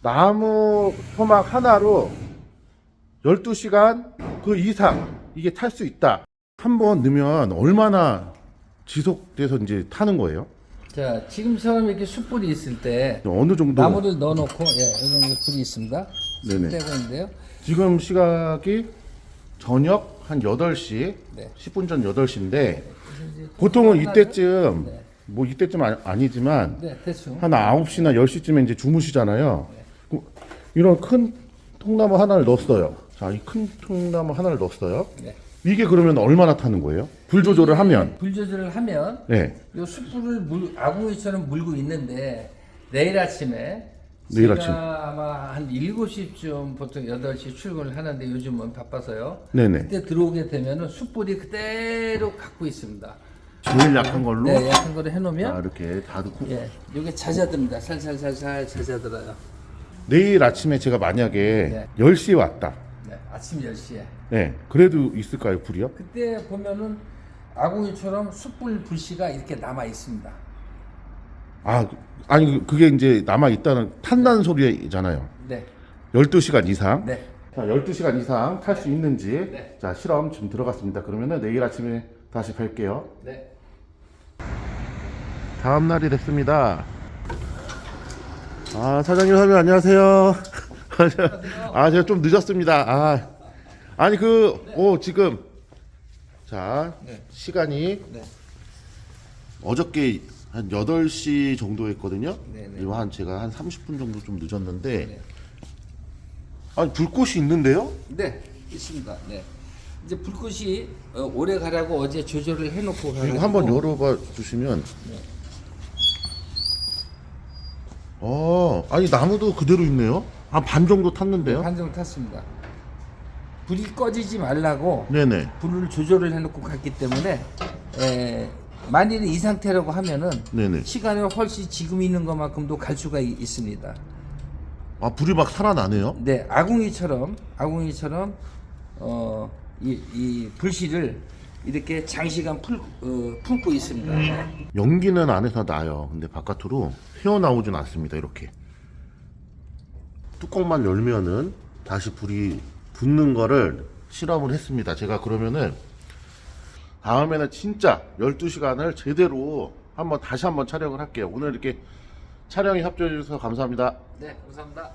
나무 토막 하나로 12시간 그 이상 이게 탈 수 있다. 한번 넣으면 얼마나 지속돼서 이제 타는 거예요? 자, 지금처럼 이렇게 숯불이 있을 때 어느 정도? 나무를 넣어놓고, 예, 이 정도 불이 있습니다. 네네. 되고 있는데요. 지금 시각이 저녁 한 8시, 네. 10분 전 8시인데 보통은 이때쯤 네. 뭐 이때쯤 아니지만 네, 대충. 한 9시나 10시쯤에 이제 주무시잖아요. 이런 큰 통나무 하나를 넣었어요. 자, 이 큰 통나무 하나를 넣었어요. 네. 이게 그러면 얼마나 타는 거예요? 불 조절을 하면. 불 조절을 하면 네. 요 숯불을 아궁이처럼 물고 있는데 내일 아침에 내일 제가 아침. 아마 한 7시쯤 보통 8시 출근을 하는데 요즘은 바빠서요. 네네. 그때 들어오게 되면은 숯불이 그대로 갖고 있습니다. 제일 약한 걸로. 네, 약한 거를 해놓으면 자, 이렇게 다 넣고. 예, 요게 잦아듭니다. 살살살살 잦아들어요. 내일 아침에 제가 만약에 네. 10시에 왔다. 네, 아침 10시에. 네. 그래도 있을까요, 불이요? 그때 보면은 아궁이처럼 숯불 불씨가 이렇게 남아 있습니다. 아, 아니 그게 이제 남아 있다는 탄다는 소리잖아요. 네. 12시간 이상. 네. 자, 12시간 이상 탈 수 있는지. 네. 자, 실험 지금 들어갔습니다. 그러면은 내일 아침에 다시 뵐게요. 네. 다음 날이 됐습니다. 아, 사장님, 사장님 안녕하세요. 아, 제가 좀 늦었습니다. 아, 아니 지금 자, 네. 시간이 네. 어저께 한 8시 정도 했거든요. 네네. 이거 제가 한 30분 정도 좀 늦었는데 네. 아니 불꽃이 있는데요? 네, 있습니다. 네. 이제 불꽃이 오래 가라고 어제 조절을 해놓고 가지고 이거 한번 열어봐 주시면 아니 나무도 그대로 있네요. 한 반 정도 탔는데요? 반정을 탔습니다. 불이 꺼지지 말라고 네네. 불을 조절을 해놓고 갔기 때문에 만일에 이 상태라고 하면은 네네. 시간이 훨씬 지금 있는 것만큼도 갈 수가 있습니다. 아, 불이 막 살아나네요? 네, 아궁이처럼 이 불씨를 이렇게 장시간 품고 있습니다. 연기는 안에서 나요. 근데 바깥으로 휘어나오진 않습니다. 이렇게. 뚜껑만 열면은 다시 불이 붙는 거를 실험을 했습니다. 제가 그러면은 다음에는 진짜 12시간을 제대로 다시 한번 촬영을 할게요. 오늘 이렇게 촬영에 협조해 주셔서 감사합니다. 네, 감사합니다.